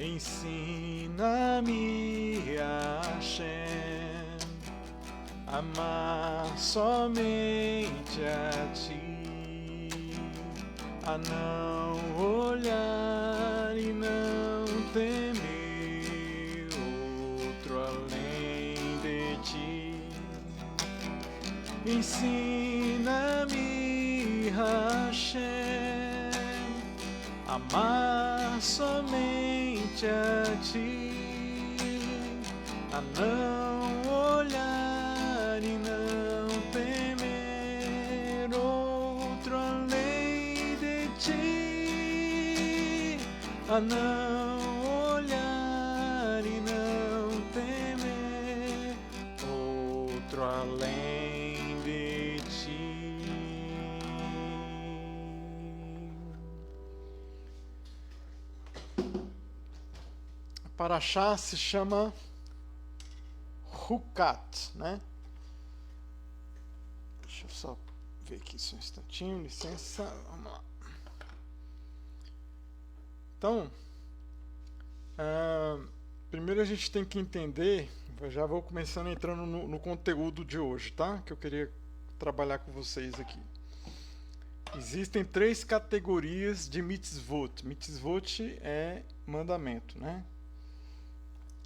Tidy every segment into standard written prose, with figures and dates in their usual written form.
Ensina-me, Hashem, amar somente a ti, a não olhar e não temer outro além de ti. Ensina-me, Hashem, amar somente a ti, a não olhar e não temer outro além de ti, a não olhar e não temer outro além de ti. A Parashá se chama Hukat, né? Deixa eu só ver aqui só um instantinho, licença, vamos lá. Então, primeiro a gente tem que entender, eu já vou começando entrando no conteúdo de hoje, tá? Que eu queria trabalhar com vocês aqui. Existem 3 categorias de mitzvot. Mitzvot é mandamento, né?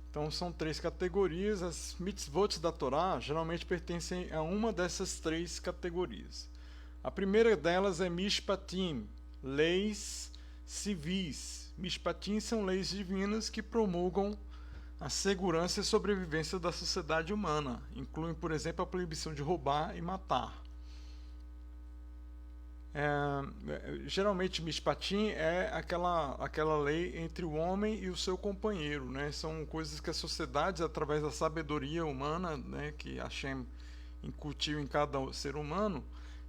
Então são 3 categorias. As mitzvot da Torá geralmente pertencem a uma dessas 3 categorias. A primeira delas é mishpatim, leis civis. Mishpatim são leis divinas que promulgam a segurança e a sobrevivência da sociedade humana. Incluem, por exemplo, a proibição de roubar e matar. Geralmente mishpatim é aquela lei entre o homem e o seu companheiro, né? São coisas que a sociedade, através da sabedoria humana, né, que Hashem incutiu em cada ser humano,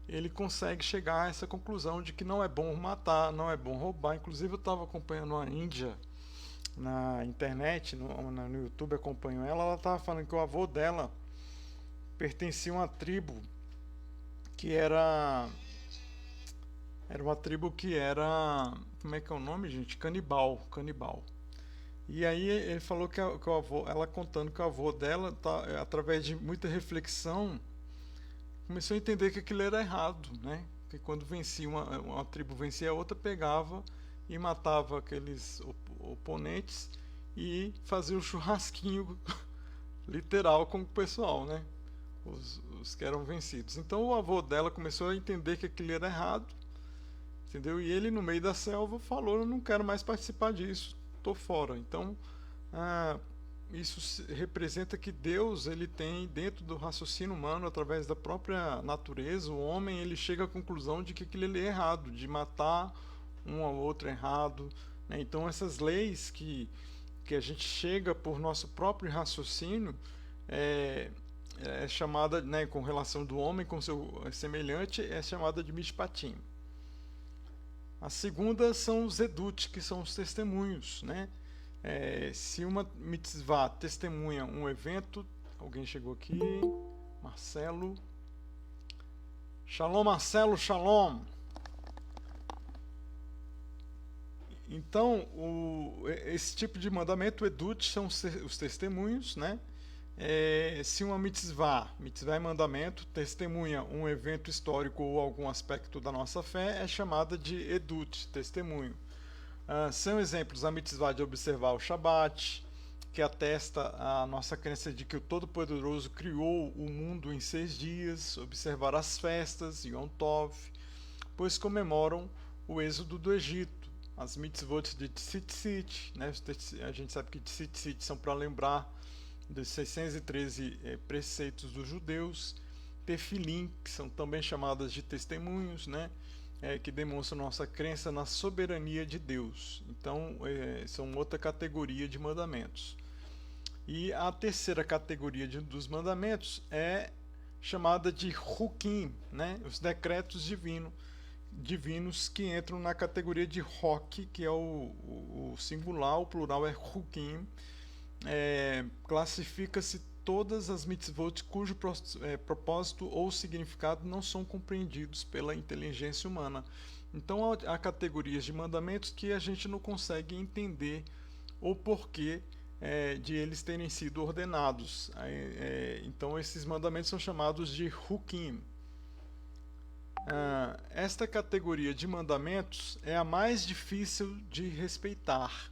ele consegue chegar a essa conclusão de que não é bom matar, não é bom roubar. Inclusive eu estava acompanhando a Índia na internet, no YouTube, acompanho ela estava falando que o avô dela pertencia a uma tribo que era uma tribo que era, como é que é o nome, gente? Canibal. E aí ele falou que o avô, ela contando que o avô dela, através de muita reflexão, começou a entender que aquilo era errado, né? Que quando vencia uma tribo vencia a outra, pegava e matava aqueles oponentes e fazia um churrasquinho literal com o pessoal, né? Os que eram vencidos. Então o avô dela começou a entender que aquilo era errado, entendeu? E ele, no meio da selva, falou: eu não quero mais participar disso, estou fora. Então isso representa que Deus, ele tem dentro do raciocínio humano, através da própria natureza, o homem, ele chega à conclusão de que aquilo é errado, de matar um ao outro errado, né? Então essas leis que a gente chega por nosso próprio raciocínio é chamada, né, com relação do homem com seu semelhante, é chamada de mishpatim. A segunda são os edut, que são os testemunhos, né? Se uma mitzvah testemunha um evento, alguém chegou aqui, Marcelo. Shalom, Marcelo, shalom. Então, esse tipo de mandamento, edut, são os testemunhos, né? Se uma mitzvah é mandamento, testemunha um evento histórico ou algum aspecto da nossa fé, é chamada de edut, testemunho. São exemplos a mitzvah de observar o Shabat, que atesta a nossa crença de que o Todo-Poderoso criou o mundo em 6 dias, observar as festas, Yom Tov, pois comemoram o êxodo do Egito, as mitzvot de Tzitzit, né? A gente sabe que Tzitzit são para lembrar dos 613 preceitos dos judeus, Tefilim, que são também chamadas de testemunhos, né? Que demonstram nossa crença na soberania de Deus. Então, são outra categoria de mandamentos. E a terceira categoria dos mandamentos é chamada de Hukim, né? Os decretos divinos que entram na categoria de Hok, que é o singular, o plural é Hukim. Classifica-se todas as mitzvot cujo propósito ou significado não são compreendidos pela inteligência humana. Então há categorias de mandamentos que a gente não consegue entender ou porquê de eles terem sido ordenados. Então esses mandamentos são chamados de Hukim. Esta categoria de mandamentos é a mais difícil de respeitar.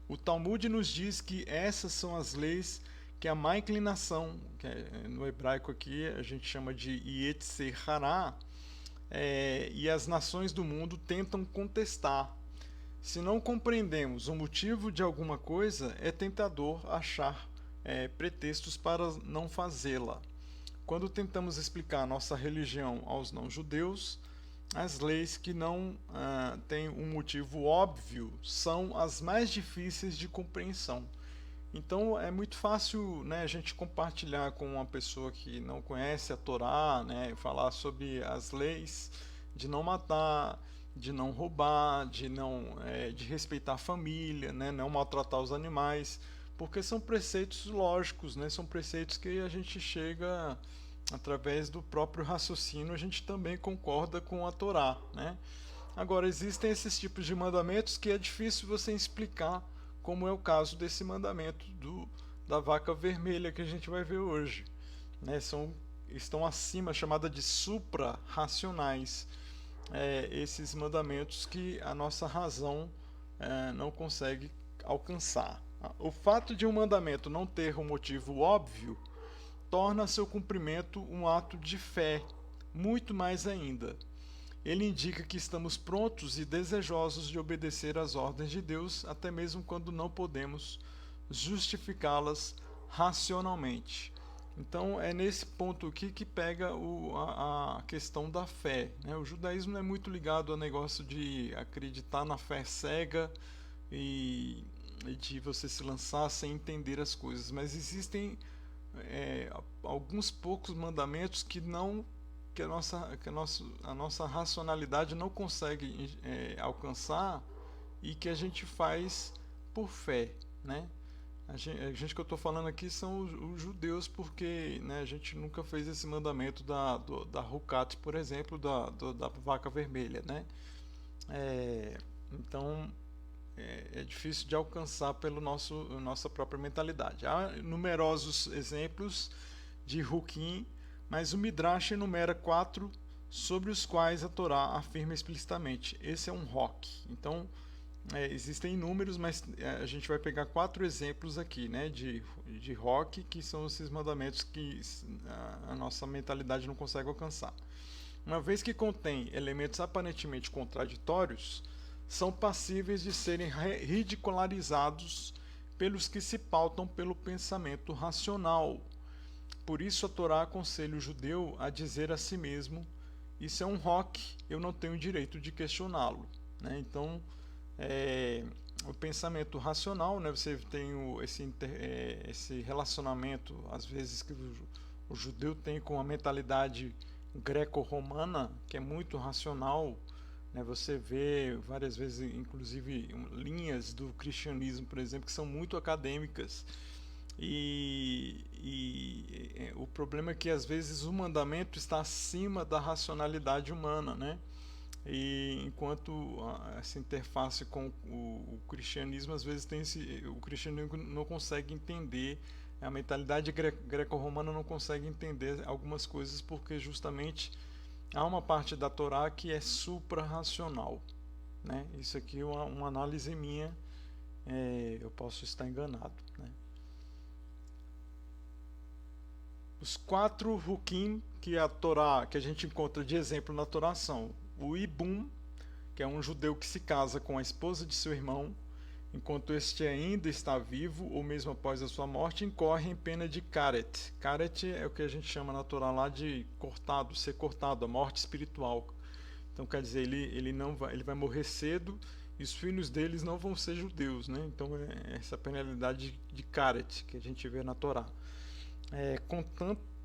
O Talmud nos diz que essas são as leis que a má inclinação, que no hebraico aqui a gente chama de Yetzer Hará, e as nações do mundo tentam contestar. Se não compreendemos o motivo de alguma coisa, é tentador achar pretextos para não fazê-la. Quando tentamos explicar nossa religião aos não-judeus, as leis que não têm um motivo óbvio são as mais difíceis de compreensão. Então é muito fácil, né, a gente compartilhar com uma pessoa que não conhece a Torá, né, falar sobre as leis de não matar, de não roubar, de respeitar a família, né, não maltratar os animais, porque são preceitos lógicos, né, são preceitos que a gente chega através do próprio raciocínio, a gente também concorda com a Torá, né? Agora existem esses tipos de mandamentos que é difícil você explicar, como é o caso desse mandamento da vaca vermelha que a gente vai ver hoje, né? Estão acima, chamada de supra-racionais, esses mandamentos que a nossa razão não consegue alcançar. O fato de um mandamento não ter um motivo óbvio torna seu cumprimento um ato de fé, muito mais ainda. Ele indica que estamos prontos e desejosos de obedecer às ordens de Deus, até mesmo quando não podemos justificá-las racionalmente. Então é nesse ponto aqui que pega a questão da fé, né? O judaísmo não é muito ligado ao negócio de acreditar na fé cega e de você se lançar sem entender as coisas, mas existem alguns poucos mandamentos que a nossa racionalidade não consegue alcançar e que a gente faz por fé, né? A gente que eu estou falando aqui são os judeus, porque, né, a gente nunca fez esse mandamento da Hukat, por exemplo, da vaca vermelha, né? Então é difícil de alcançar pela nossa própria mentalidade. Há numerosos exemplos de Hukim, mas o Midrash enumera 4 sobre os quais a Torá afirma explicitamente. Esse é um Hok. Então, existem inúmeros, mas a gente vai pegar 4 exemplos aqui, né, de Hok, que são esses mandamentos que a nossa mentalidade não consegue alcançar. Uma vez que contém elementos aparentemente contraditórios, são passíveis de serem ridicularizados pelos que se pautam pelo pensamento racional. Por isso a Torá aconselha o judeu a dizer a si mesmo: isso é um Hok, eu não tenho direito de questioná-lo, né? Então, o pensamento racional, né, você tem esse relacionamento, às vezes, que o judeu tem com a mentalidade greco-romana, que é muito racional, né? Você vê várias vezes, inclusive, linhas do cristianismo, por exemplo, que são muito acadêmicas. O problema é que às vezes o mandamento está acima da racionalidade humana, né? E enquanto essa interface com o cristianismo, às vezes o cristianismo não consegue entender, a mentalidade greco-romana não consegue entender algumas coisas, porque justamente há uma parte da Torá que é supra-racional, né? Isso aqui é uma análise minha, eu posso estar enganado, né? Os 4 Hukim que a gente encontra de exemplo na Torá são o Ibum, que é um judeu que se casa com a esposa de seu irmão, enquanto este ainda está vivo ou mesmo após a sua morte, incorre em pena de Karet. Karet é o que a gente chama na Torá lá de ser cortado, a morte espiritual. Então quer dizer, ele vai morrer cedo e os filhos deles não vão ser judeus, né? Então é essa penalidade de Karet que a gente vê na Torá.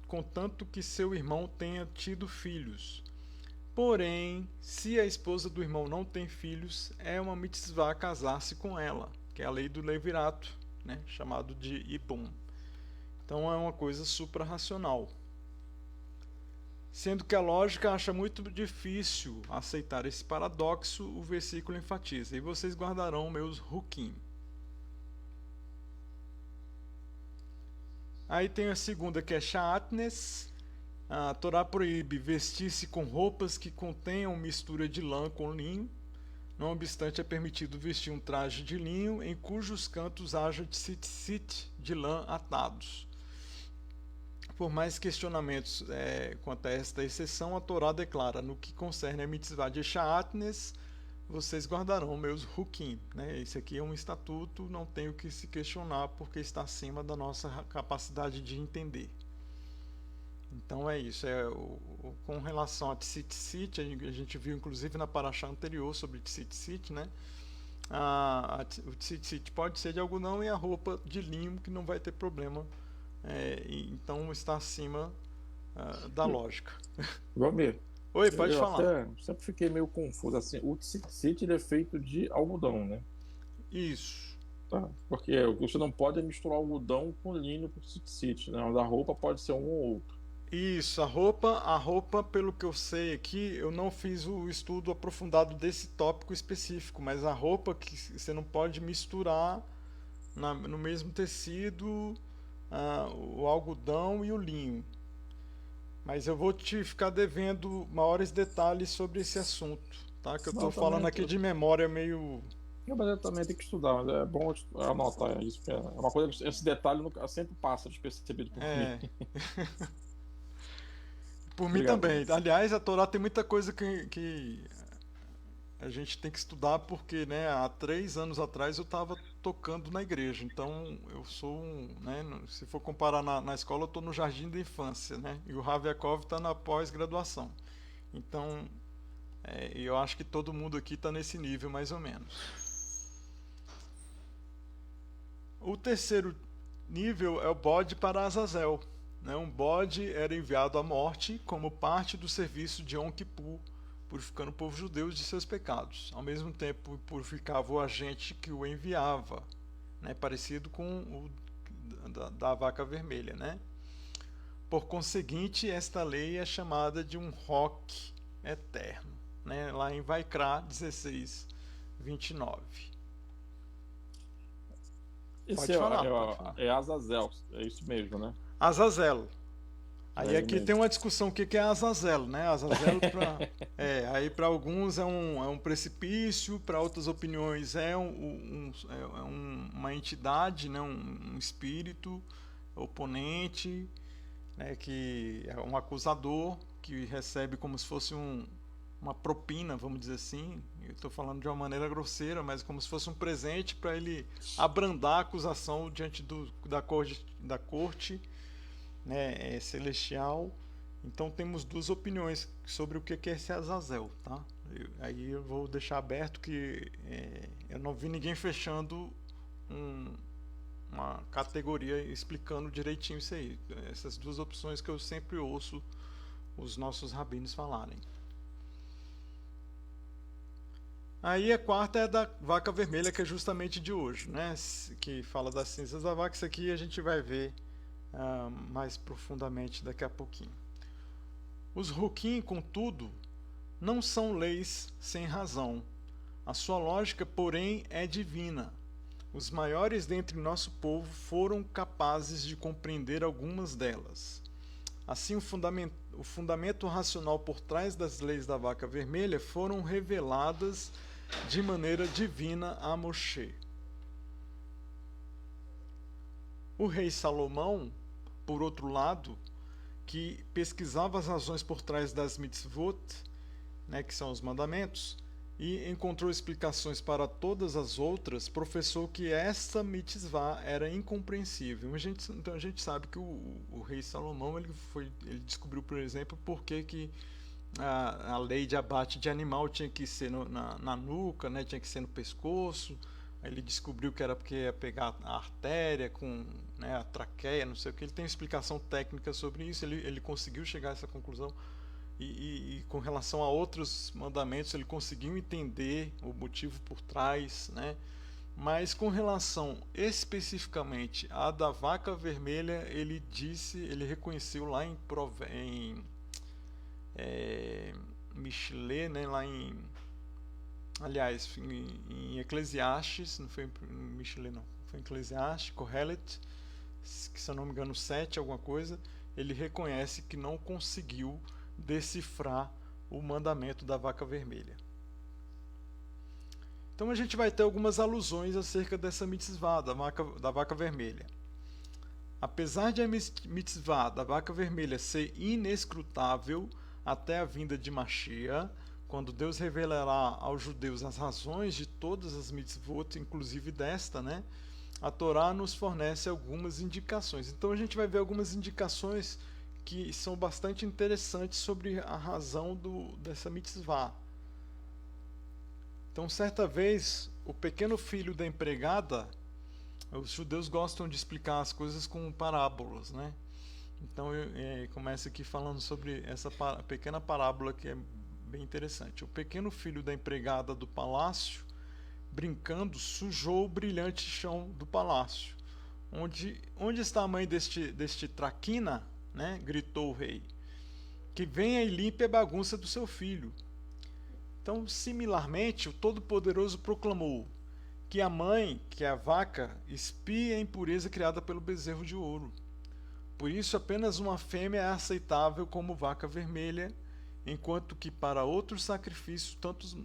Contanto que seu irmão tenha tido filhos. Porém, se a esposa do irmão não tem filhos, é uma mitzvah casar-se com ela, que é a lei do levirato, né, chamado de Ibum. Então é uma coisa supra-racional. Sendo que a lógica acha muito difícil aceitar esse paradoxo, o versículo enfatiza: e vocês guardarão meus Hukim. Aí tem a segunda que é Shaatnes. A Torá proíbe vestir-se com roupas que contenham mistura de lã com linho. Não obstante, é permitido vestir um traje de linho em cujos cantos haja tzitzit de lã atados. Por mais questionamentos quanto a esta exceção, a Torá declara: no que concerne a mitzvah de Shaatnes, vocês guardarão meus hukim. Né? Esse aqui é um estatuto, não tem o que se questionar, porque está acima da nossa capacidade de entender. Então é isso. Com relação a tzitzit, a gente viu inclusive na paraxá anterior sobre tzitzit, né? O tzitzit pode ser de algodão e a roupa de linho, que não vai ter problema. Então está acima da lógica. Valmir, Oi, pode eu falar. até sempre fiquei meio confuso. Assim, o tzitzit ele é feito de algodão, né? Isso. Tá? Porque o que você não pode é misturar algodão com linho com tzitzit, né? O da roupa pode ser um ou outro. Isso, a roupa, pelo que eu sei aqui, eu não fiz o estudo aprofundado desse tópico específico, mas a roupa que você não pode misturar no mesmo tecido o algodão e o linho. Mas eu vou te ficar devendo maiores detalhes sobre esse assunto, tá? Que eu Não, tô falando também, aqui de memória meio. mas eu também tenho que estudar, mas é bom anotar isso. É uma coisa que esse detalhe sempre passa despercebido por mim. É, por mim Obrigado, também. Valmir. Aliás, a Torá tem muita coisa que a gente tem que estudar porque, né, há 3 anos atrás eu estava tocando na igreja. Então eu sou né, se for comparar na escola, eu estou no jardim da infância, né? E o Rav Yaakov está na pós-graduação. Então, eu acho que todo mundo aqui está nesse nível mais ou menos. O terceiro nível é o bode para Azazel. Né? Um bode era enviado à morte como parte do serviço de Yom Kippur, purificando o povo judeu de seus pecados. Ao mesmo tempo, purificava o agente que o enviava, né? Parecido com o da vaca vermelha. Né? Por conseguinte, esta lei é chamada de um roque eterno. Né? Lá em Vaikra 16, 29. Esse Pode falar, pode falar. é Azazel, é isso mesmo, né? Azazel. É Aí ele aqui tem mesmo. uma discussão o que é Azazel, né? Azazel aí para alguns é um precipício, para outras opiniões uma entidade, né? Um espírito oponente, né? Que é um acusador que recebe como se fosse uma propina, vamos dizer assim. Eu estou falando de uma maneira grosseira, mas como se fosse um presente para ele abrandar a acusação diante da corte, né, celestial. Então temos duas opiniões sobre o que é esse Azazel, tá? Aí eu vou deixar aberto que eu não vi ninguém fechando uma categoria explicando direitinho isso aí. Essas duas opções que eu sempre ouço os nossos rabinos falarem. Aí a quarta é da vaca vermelha, que é justamente de hoje, né? Que fala das cinzas da vaca. Isso aqui a gente vai ver mais profundamente daqui a pouquinho. Os Hukim, contudo, não são leis sem razão. A sua lógica, porém, é divina. Os maiores dentre nosso povo foram capazes de compreender algumas delas. Assim, o fundamento racional por trás das leis da vaca vermelha foram reveladas de maneira divina a Moshe. O rei Salomão, por outro lado, que pesquisava as razões por trás das mitzvot, né, que são os mandamentos, e encontrou explicações para todas as outras, professou que esta mitzvah era incompreensível. Então a gente sabe que o rei Salomão ele descobriu, por exemplo, por que a lei de abate de animal tinha que ser na nuca, né, tinha que ser no pescoço. Aí ele descobriu que era porque ia pegar a artéria com, né, a traqueia, não sei o que. Ele tem explicação técnica sobre isso, ele conseguiu chegar a essa conclusão. E com relação a outros mandamentos, ele conseguiu entender o motivo por trás, né? Mas com relação especificamente à da vaca vermelha, ele reconheceu lá em Michelet, né? Aliás, em Eclesiastes, não foi em Michelet não, foi em Eclesiastes, Kohelet que se eu não me engano 7 alguma coisa, ele reconhece que não conseguiu decifrar o mandamento da vaca vermelha. Então a gente vai ter algumas alusões acerca dessa mitzvah, da vaca vermelha. Apesar de a mitzvah da vaca vermelha ser inescrutável até a vinda de Mashiach, quando Deus revelará aos judeus as razões de todas as mitzvot, inclusive desta, né? A Torá nos fornece algumas indicações. Então a gente vai ver algumas indicações que são bastante interessantes sobre a razão dessa mitzvah. Então, certa vez, o pequeno filho da empregada, os judeus gostam de explicar as coisas com parábolas, né? Então, começa aqui falando sobre essa pequena parábola que é bem interessante. O pequeno filho da empregada do palácio, brincando, sujou o brilhante chão do palácio. Onde está a mãe deste traquina? Né? Gritou o rei. Que venha e limpe a bagunça do seu filho. Então, similarmente, o Todo-Poderoso proclamou que a mãe, que é a vaca, expie a impureza criada pelo bezerro de ouro. Por isso, apenas uma fêmea é aceitável como vaca vermelha, enquanto que para outros sacrifícios,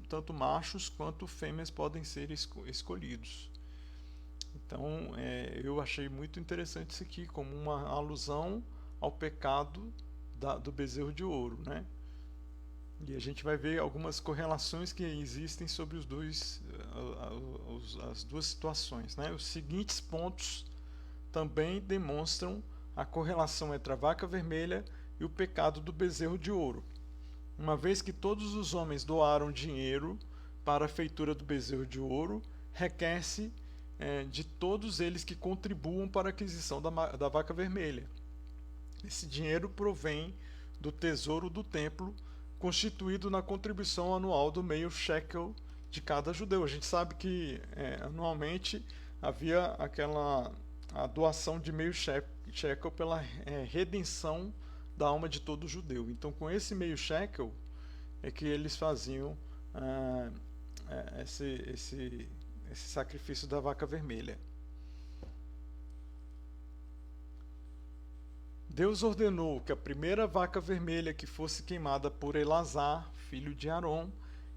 tanto machos quanto fêmeas podem ser escolhidos. Então, eu achei muito interessante isso aqui, como uma alusão ao pecado do bezerro de ouro, né? E a gente vai ver algumas correlações que existem sobre as duas situações, né? Os seguintes pontos também demonstram a correlação entre a vaca vermelha e o pecado do bezerro de ouro. Uma vez que todos os homens doaram dinheiro para a feitura do bezerro de ouro, requer-se de todos eles que contribuam para a aquisição da vaca vermelha. Esse dinheiro provém do tesouro do templo, constituído na contribuição anual do meio shekel de cada judeu. A gente sabe que anualmente havia a doação de meio shekel pela redenção da alma de todo judeu. Então, com esse meio shekel é que eles faziam esse sacrifício da vaca vermelha. Deus ordenou que a primeira vaca vermelha que fosse queimada por Elazar, filho de Arão,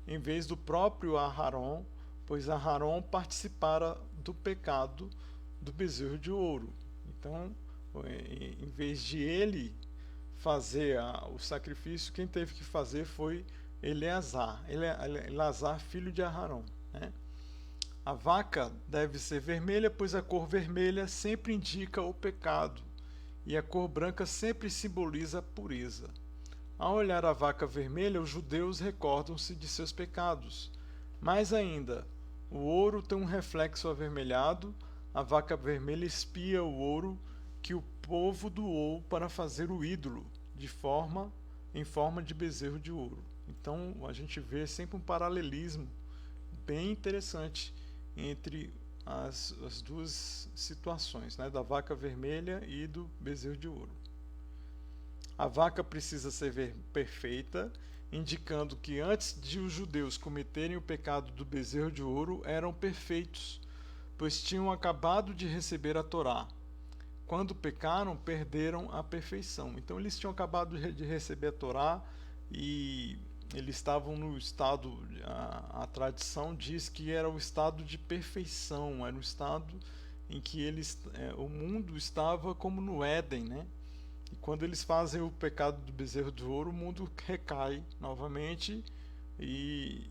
em vez do próprio Aharon, pois Aharon participara do pecado do bezerro de ouro. Então, em vez de ele fazer o sacrifício, quem teve que fazer foi Eleazar, filho de Aharon, né? A vaca deve ser vermelha, pois a cor vermelha sempre indica o pecado, e a cor branca sempre simboliza a pureza. Ao olhar a vaca vermelha, os judeus recordam-se de seus pecados. Mais ainda, o ouro tem um reflexo avermelhado, a vaca vermelha expia o ouro que o povo doou para fazer o ídolo, em forma de bezerro de ouro. Então a gente vê sempre um paralelismo bem interessante entre as duas situações, né, da vaca vermelha e do bezerro de ouro. A vaca precisa ser perfeita, indicando que antes de os judeus cometerem o pecado do bezerro de ouro, eram perfeitos, pois tinham acabado de receber a Torá. Quando pecaram, perderam a perfeição. Então eles tinham acabado de receber a Torá e eles estavam no estado, a tradição diz que era o estado de perfeição, era um estado em que o mundo estava como no Éden, né? E quando eles fazem o pecado do bezerro de ouro, o mundo recai novamente e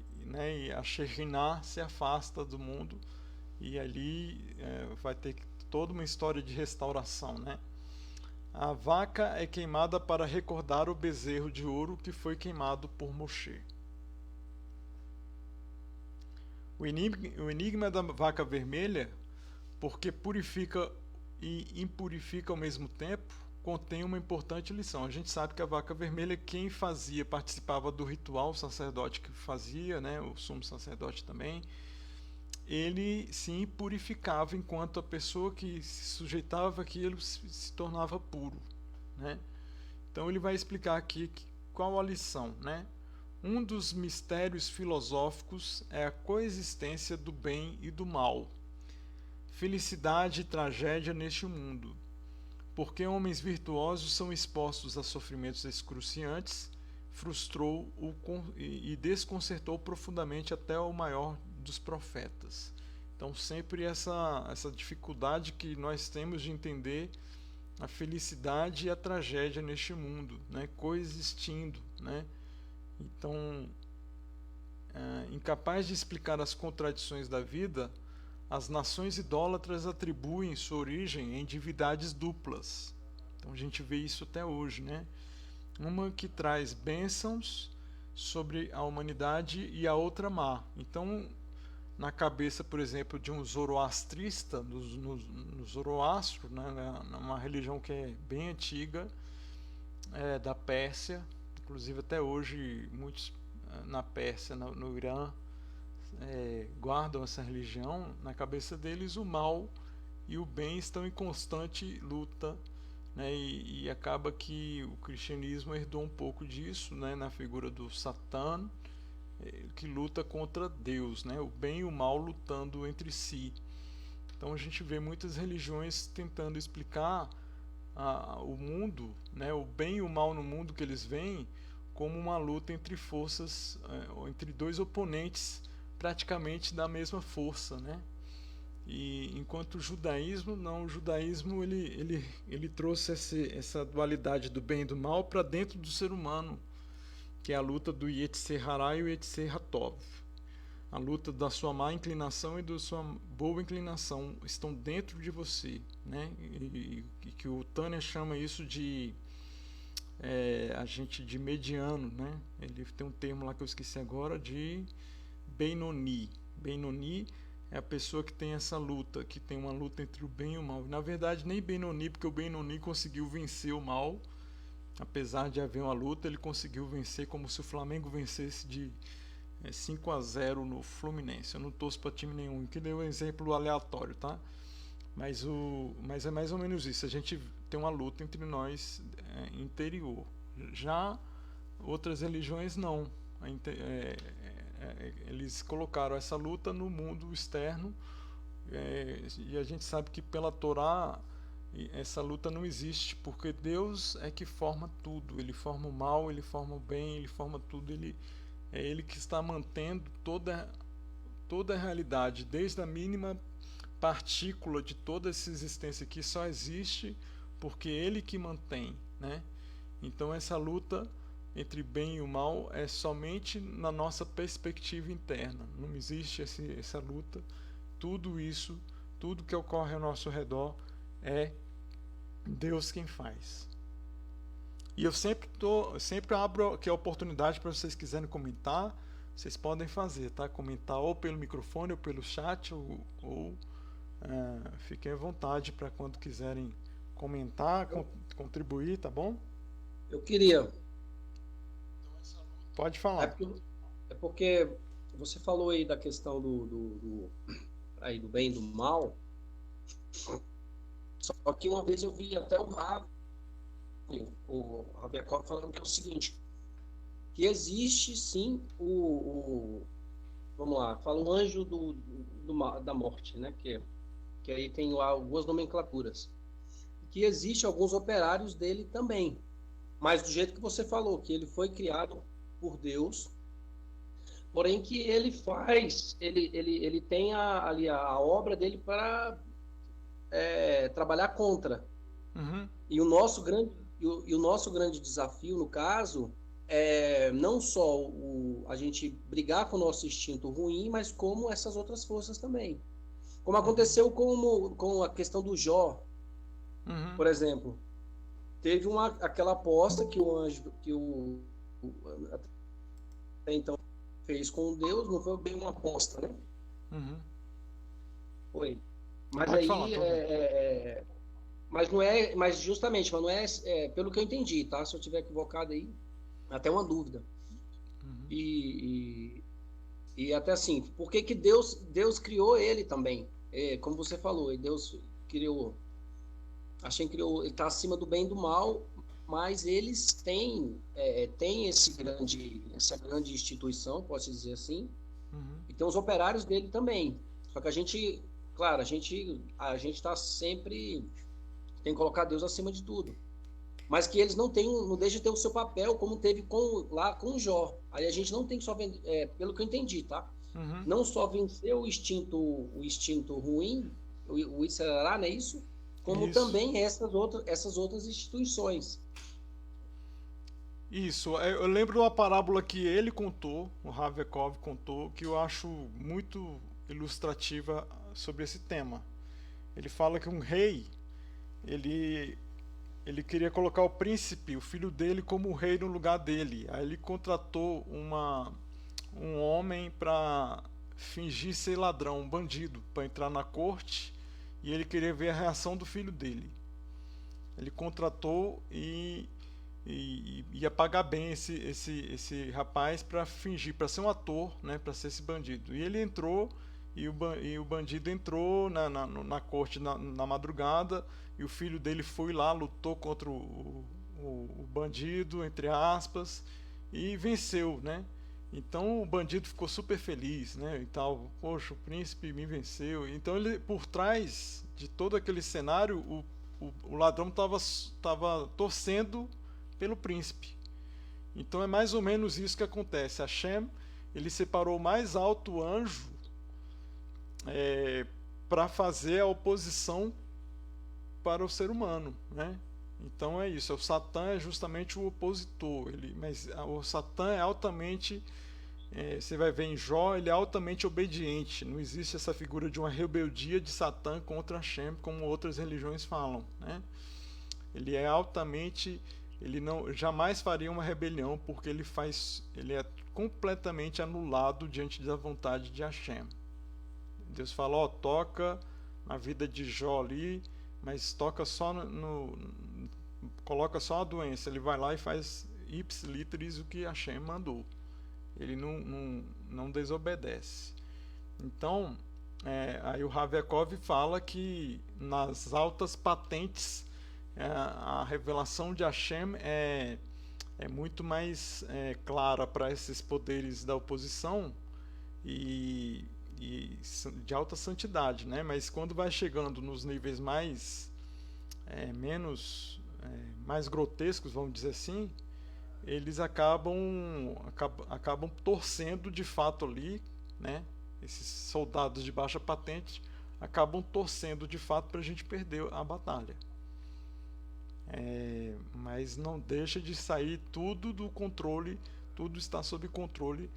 a Shekhinah se afasta do mundo, e ali vai ter toda uma história de restauração, né? A vaca é queimada para recordar o bezerro de ouro que foi queimado por Moshe. O enigma da vaca vermelha, porque purifica e impurifica ao mesmo tempo, contém uma importante lição. A gente sabe que a vaca vermelha, quem participava do ritual, o sacerdote que fazia, né, o sumo sacerdote também, ele se impurificava, enquanto a pessoa que se sujeitava àquilo se tornava puro, né? Então ele vai explicar aqui qual a lição, né? Um dos mistérios filosóficos é a coexistência do bem e do mal, felicidade e tragédia neste mundo. porque homens virtuosos são expostos a sofrimentos excruciantes, frustrou e desconcertou profundamente até o maior dos profetas. Então, sempre essa dificuldade que nós temos de entender a felicidade e a tragédia neste mundo, né, coexistindo, né? Então, incapaz de explicar as contradições da vida, as nações idólatras atribuem sua origem em divindades duplas. Então a gente vê isso até hoje, né? Uma que traz bênçãos sobre a humanidade e a outra má. Então, na cabeça, por exemplo, de um zoroastrista, no Zoroastro, né, uma religião que é bem antiga, da Pérsia, inclusive até hoje muitos na Pérsia, no Irã, guardam essa religião. Na cabeça deles o mal e o bem estão em constante luta, né, e acaba que o cristianismo herdou um pouco disso, né, na figura do Satã, que luta contra Deus, né, o bem e o mal lutando entre si. Então a gente vê muitas religiões tentando explicar o mundo, né, o bem e o mal no mundo que eles veem como uma luta entre forças, entre dois oponentes praticamente da mesma força, né? E enquanto o judaísmo não, o judaísmo ele trouxe essa dualidade do bem e do mal para dentro do ser humano, que é a luta do Yetzer Hará e o Yetzer Hatov. A luta da sua má inclinação e da sua boa inclinação estão dentro de você, né? E que o Tânia chama isso de a gente de mediano, né? Ele tem um termo lá que eu esqueci agora, de Benoni. Benoni é a pessoa que tem essa luta, que tem uma luta entre o bem e o mal. Na verdade, nem Benoni, porque o Benoni conseguiu vencer o mal. Apesar de haver uma luta, ele conseguiu vencer como se o Flamengo vencesse de 5-0 no Fluminense. Eu não torço para time nenhum, que deu um exemplo aleatório, tá? Mas é mais ou menos isso. A gente tem uma luta entre nós interior. Já outras religiões não. Eles colocaram essa luta no mundo externo, e a gente sabe que pela Torá essa luta não existe, porque Deus é que forma tudo. Ele forma o mal, ele forma o bem, ele forma tudo. É ele que está mantendo toda a realidade, desde a mínima partícula de toda essa existência aqui só existe porque ele que mantém, né? Então essa luta entre bem e o mal é somente na nossa perspectiva interna. Não existe essa luta. Tudo isso, tudo que ocorre ao nosso redor é Deus quem faz. E eu sempre abro aqui a oportunidade para vocês quiserem comentar. Vocês podem fazer, tá? Comentar ou pelo microfone ou pelo chat, ou fiquem à vontade para quando quiserem comentar, contribuir, tá bom? Eu queria. Pode falar. É porque você falou aí da questão do bem e do mal. Só que uma vez eu vi até o Rabiakov falando que é o seguinte, que existe sim vamos lá, fala o anjo da morte, né? Que aí tem algumas nomenclaturas. Que existe alguns operários dele também. Mas do jeito que você falou, que ele foi criado por Deus, porém que ele tem ali a obra dele para trabalhar contra. Uhum. E o nosso grande desafio, no caso, é não só a gente brigar com o nosso instinto ruim, mas como essas outras forças também. Como aconteceu com a questão do Jó, por exemplo. Teve aquela aposta que o anjo, até então fez com Deus, não foi bem uma aposta, né? Uhum. Foi. Mas Pode aí falar, mas não é, mas justamente, mas não é, pelo que eu entendi, tá? Se eu tiver equivocado aí, até uma dúvida. Uhum. E até assim, por que Deus criou ele também? Como você falou, Deus criou, ele está acima do bem e do mal, mas eles têm essa grande instituição, posso dizer assim, e tem os operários dele também. Só que a gente está sempre tem que colocar Deus acima de tudo. Mas que eles não deixam de ter o seu papel, como teve lá com o Jó. Aí a gente não tem que só vender, pelo que eu entendi, tá? Uhum. Não só vencer o instinto ruim, o Icerará, não é isso? Como Isso. também essas outras instituições. Isso, eu lembro de uma parábola que ele contou, o Ravekov contou, que eu acho muito ilustrativa sobre esse tema. Ele fala que um rei, ele queria colocar o príncipe, o filho dele, como rei no lugar dele. Aí ele contratou um homem para fingir ser ladrão, um bandido, para entrar na corte, e ele queria ver a reação do filho dele. Ele contratou e ia pagar bem esse rapaz para fingir, para ser um ator, né, para ser esse bandido. E ele entrou, e o bandido entrou na corte na madrugada, e o filho dele foi lá, lutou contra o bandido, entre aspas, e venceu, né? Então o bandido ficou super feliz, né? E tal, poxa, o príncipe me venceu. Então ele, por trás de todo aquele cenário, o ladrão estava torcendo pelo príncipe. Então é mais ou menos isso que acontece. Hashem, ele separou o mais alto anjo para fazer a oposição para o ser humano, né? Então é isso. O Satã é justamente o opositor. Mas o Satã é altamente, você vai ver em Jó, ele é altamente obediente. Não existe essa figura de uma rebeldia de Satã contra Hashem, como outras religiões falam, né? Ele é altamente, ele não jamais faria uma rebelião, porque ele é completamente anulado diante da vontade de Hashem. Deus fala, ó, toca na vida de Jó ali, mas toca só coloca só a doença. Ele vai lá e faz ips literis o que Hashem mandou. Ele não desobedece. Então, aí o Ravekov fala que nas altas patentes a revelação de Hashem é muito mais clara para esses poderes da oposição e de alta santidade, né? Mas quando vai chegando nos níveis mais mais grotescos, vamos dizer assim, eles acabam torcendo de fato ali, né? Esses soldados de baixa patente acabam torcendo de fato para a gente perder a batalha. Mas não deixa de sair tudo do controle, tudo está sob controle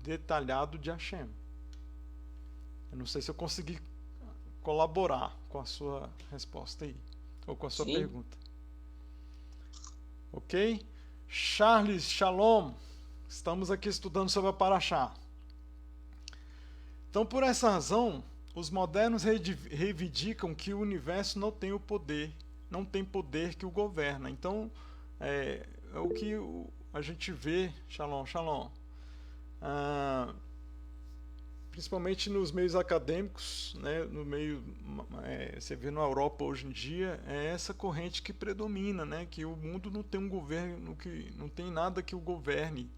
detalhado de Hashem. Eu não sei se eu consegui colaborar com a sua resposta aí, ou com a sua pergunta. Ok? Charles, shalom. Estamos aqui estudando sobre a Parashá. Então, por essa razão, os modernos reivindicam que o universo não tem poder que o governa. Então, é o que a gente vê, shalom, principalmente nos meios acadêmicos, né, você vê na Europa hoje em dia, é essa corrente que predomina, né, que o mundo não tem um governo, que não tem nada que o governe,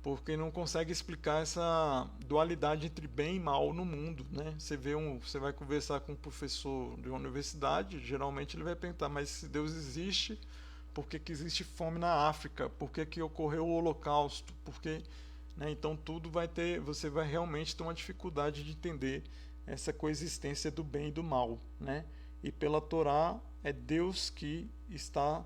porque não consegue explicar essa dualidade entre bem e mal no mundo, né? Você vai conversar com um professor de uma universidade, geralmente ele vai perguntar, mas se Deus existe, por que existe fome na África? Por que ocorreu o Holocausto? Né? Então você vai realmente ter uma dificuldade de entender essa coexistência do bem e do mal, né? E pela Torá é Deus que está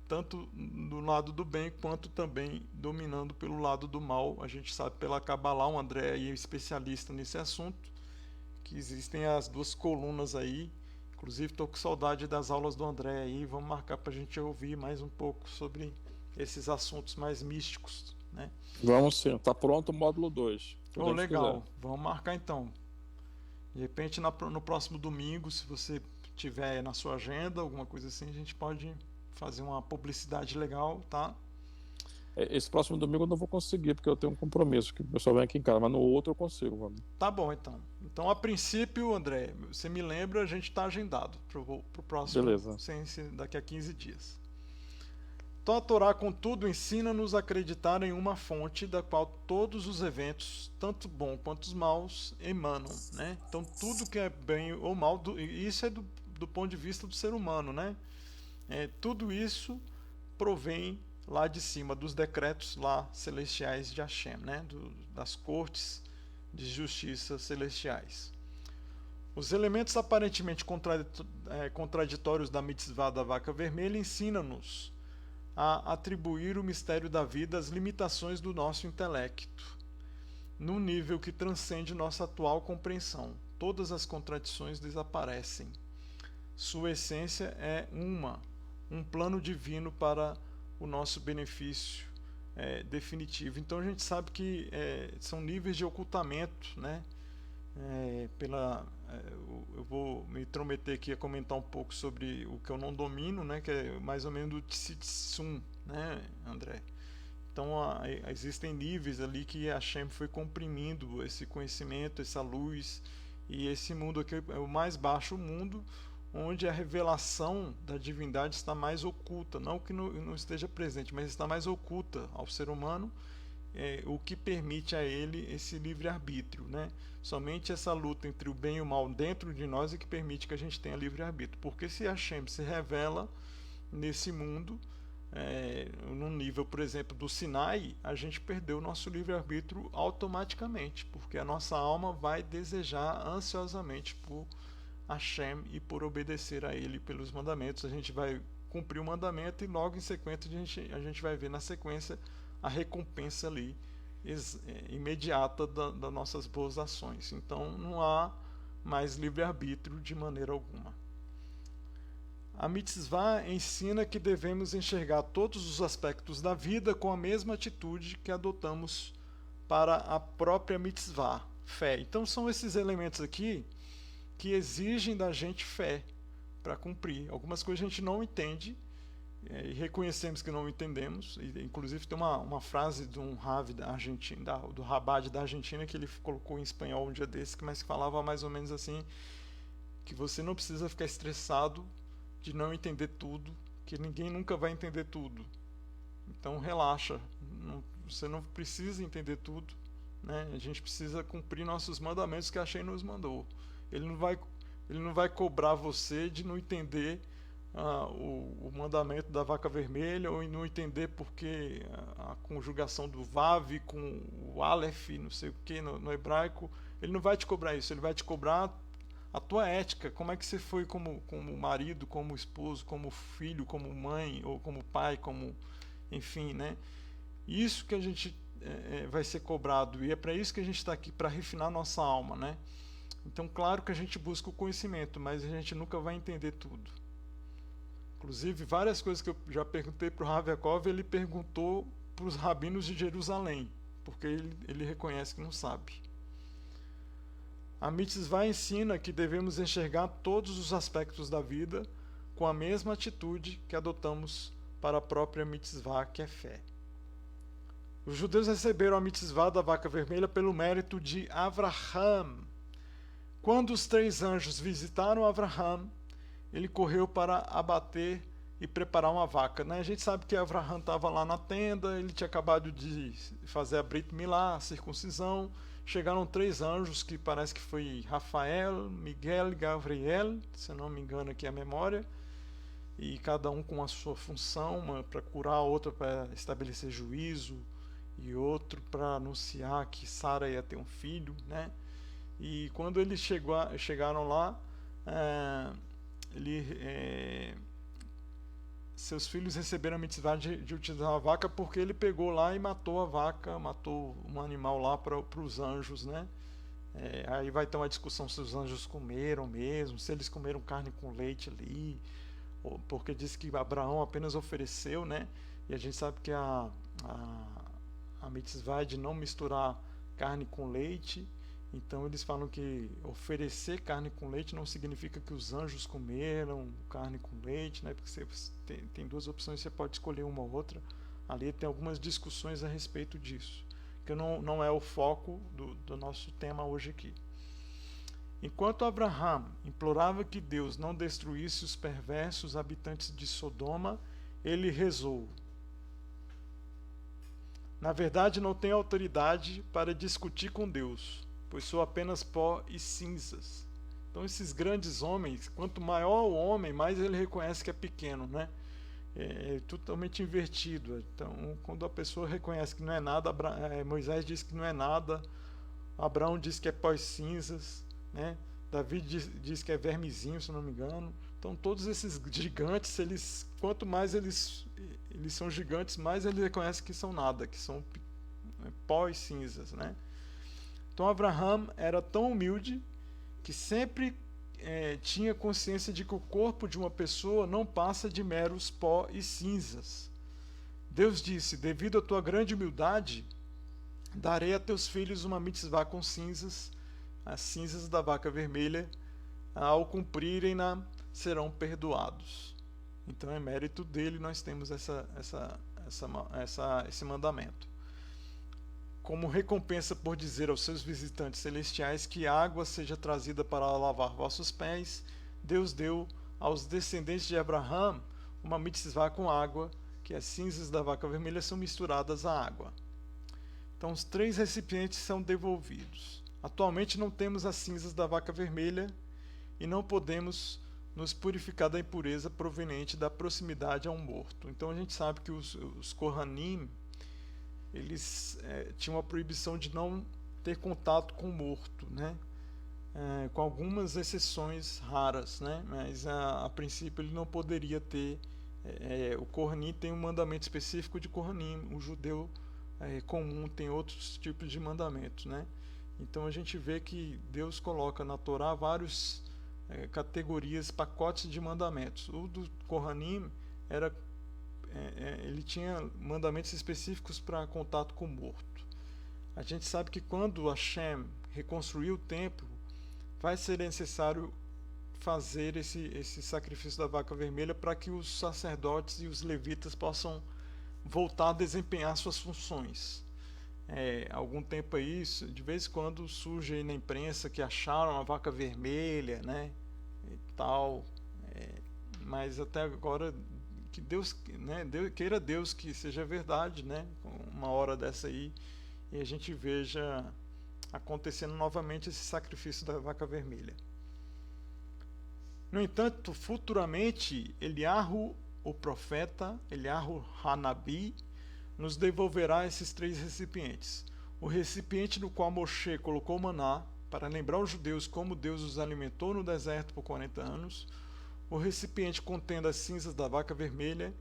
tanto do lado do bem quanto também dominando pelo lado do mal. A gente sabe pela Kabbalah, o André aí é especialista nesse assunto, que existem as duas colunas aí. Inclusive estou com saudade das aulas do André aí, vamos marcar para a gente ouvir mais um pouco sobre esses assuntos mais místicos, né? Vamos sim, tá pronto o módulo 2. Legal, vamos marcar então. De repente no próximo domingo, se você tiver na sua agenda, alguma coisa assim, a gente pode fazer uma publicidade legal, tá? Esse próximo domingo eu não vou conseguir, porque eu tenho um compromisso, que o pessoal vem aqui em casa, mas no outro eu consigo. Vamos. Tá bom, então. Então, a princípio, André, você me lembra, a gente está agendado pro próximo, beleza, daqui a 15 dias. Então, a Torá, contudo, ensina-nos a acreditar em uma fonte da qual todos os eventos, tanto bons quanto os maus, emanam, né? Então, tudo que é bem ou mal, isso é do ponto de vista do ser humano, né? Tudo isso provém lá de cima, dos decretos lá celestiais de Hashem, né? Das cortes de justiça celestiais. Os elementos aparentemente contraditórios da mitzvah da vaca vermelha ensinam-nos a atribuir o mistério da vida às limitações do nosso intelecto, num nível que transcende nossa atual compreensão. Todas as contradições desaparecem. Sua essência é um plano divino para o nosso benefício definitivo. Então a gente sabe que são níveis de ocultamento, né? Eu vou me intrometer aqui a comentar um pouco sobre o que eu não domino, né? Que é mais ou menos do Tsitsum, né, André? Então existem níveis ali que a Hashem foi comprimindo esse conhecimento, essa luz, e esse mundo aqui é o mais baixo mundo, onde a revelação da divindade está mais oculta, não que não esteja presente, mas está mais oculta ao ser humano, o que permite a ele esse livre-arbítrio, né? Somente essa luta entre o bem e o mal dentro de nós é que permite que a gente tenha livre-arbítrio, porque se Hashem se revela nesse mundo, num nível, por exemplo, do Sinai, a gente perdeu o nosso livre-arbítrio automaticamente, porque a nossa alma vai desejar ansiosamente por Hashem e por obedecer a ele pelos mandamentos. A gente vai cumprir o mandamento e logo em sequência a gente vai ver na sequência a recompensa ali imediata das nossas boas ações. Então não há mais livre-arbítrio de maneira alguma. A mitzvah ensina que devemos enxergar todos os aspectos da vida com a mesma atitude que adotamos para a própria mitzvah, fé. Então são esses elementos aqui que exigem da gente fé para cumprir. Algumas coisas a gente não entende e reconhecemos que não entendemos. E, inclusive tem uma frase de um Rav da Argentina, do Rabad da Argentina, que ele colocou em espanhol um dia desse, mas que falava mais ou menos assim, que você não precisa ficar estressado de não entender tudo, que ninguém nunca vai entender tudo. Então relaxa, você não precisa entender tudo, né? A gente precisa cumprir nossos mandamentos que a Hashem nos mandou. Ele não vai cobrar você de não entender o mandamento da vaca vermelha, ou não entender porque a conjugação do Vav com o Aleph, não sei o que, no hebraico. Ele não vai te cobrar isso, ele vai te cobrar a tua ética, como é que você foi como marido, como esposo, como filho, como mãe, ou como pai, enfim, né? Isso que a gente vai ser cobrado, e é para isso que a gente está aqui, para refinar nossa alma, né? Então, claro que a gente busca o conhecimento, mas a gente nunca vai entender tudo. Inclusive, várias coisas que eu já perguntei para o Rav Yaakov, ele perguntou para os rabinos de Jerusalém, porque ele reconhece que não sabe. A mitzvah ensina que devemos enxergar todos os aspectos da vida com a mesma atitude que adotamos para a própria mitzvah, que é fé. Os judeus receberam a mitzvah da vaca vermelha pelo mérito de Avraham. Quando os 3 anjos visitaram Avraham, ele correu para abater e preparar uma vaca, né? A gente sabe que Avraham estava lá na tenda, ele tinha acabado de fazer a Brit Milá, a circuncisão. Chegaram 3 anjos, que parece que foi Rafael, Miguel e Gabriel, se eu não me engano aqui a memória, e cada um com a sua função, uma para curar, outra para estabelecer juízo, e outro para anunciar que Sara ia ter um filho, né? E quando eles chegaram lá, seus filhos receberam a mitzvah de utilizar a vaca, porque ele pegou lá e matou a vaca, matou um animal lá para os anjos, né? Aí vai ter uma discussão se os anjos comeram mesmo, se eles comeram carne com leite ali, porque diz que Abraão apenas ofereceu, né? E a gente sabe que a mitzvah é de não misturar carne com leite. Então eles falam que oferecer carne com leite não significa que os anjos comeram carne com leite, né? Porque você tem 2 opções, você pode escolher uma ou outra. Ali tem algumas discussões a respeito disso, que não é o foco do nosso tema hoje aqui. Enquanto Abraham implorava que Deus não destruísse os perversos habitantes de Sodoma, ele rezou: na verdade, não tenho autoridade para discutir com Deus, pois sou apenas pó e cinzas. Então esses grandes homens, quanto maior o homem, mais ele reconhece que é pequeno, né? É totalmente invertido. Então, quando a pessoa reconhece que não é nada, Moisés diz que não é nada, Abraão diz que é pós cinzas, né? Davi diz que é vermezinho, se não me engano. Então, todos esses gigantes, quanto mais eles são gigantes, mais eles reconhecem que são nada, que são pós cinzas, né? Então, Abraão era tão humilde que sempre tinha consciência de que o corpo de uma pessoa não passa de meros pó e cinzas. Deus disse: devido à tua grande humildade, darei a teus filhos uma mitzvah com cinzas, as cinzas da vaca vermelha, ao cumprirem-na, serão perdoados. Então é mérito dele, nós temos esse mandamento. Como recompensa por dizer aos seus visitantes celestiais que água seja trazida para lavar vossos pés, Deus deu aos descendentes de Abraão uma mitzvah com água, que as cinzas da vaca vermelha são misturadas à água. Então os 3 recipientes são devolvidos. Atualmente não temos as cinzas da vaca vermelha e não podemos nos purificar da impureza proveniente da proximidade a um morto. Então a gente sabe que os Kohanim, eles tinham a proibição de não ter contato com o morto, né? Com algumas exceções raras, né? Mas a princípio ele não poderia ter. O Kohanim tem um mandamento específico de Kohanim, o judeu comum tem outros tipos de mandamentos, né? Então a gente vê que Deus coloca na Torá várias categorias, pacotes de mandamentos. O do Kohanim ele tinha mandamentos específicos para contato com o morto. A gente sabe que quando Hashem reconstruiu o templo, vai ser necessário fazer esse sacrifício da vaca vermelha para que os sacerdotes e os levitas possam voltar a desempenhar suas funções. Algum tempo aí, de vez em quando surge aí na imprensa que acharam a vaca vermelha, né, e tal, mas até agora que Deus, né, queira Deus que seja verdade, né, uma hora dessa aí, e a gente veja acontecendo novamente esse sacrifício da vaca vermelha. No entanto, futuramente, Eliahu, o profeta, Eliahu Hanabi, nos devolverá esses 3 recipientes. O recipiente no qual Moshe colocou maná, para lembrar os judeus como Deus os alimentou no deserto por 40 anos, o recipiente contendo as cinzas da vaca vermelha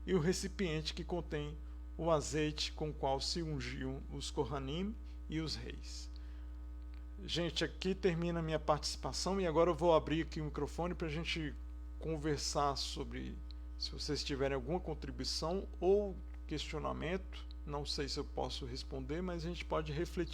e o recipiente que contém o azeite com o qual se ungiam os Kohanim e os reis. Gente, aqui termina a minha participação e agora eu vou abrir aqui o microfone para a gente conversar sobre, se vocês tiverem alguma contribuição ou questionamento, não sei se eu posso responder, mas a gente pode refletir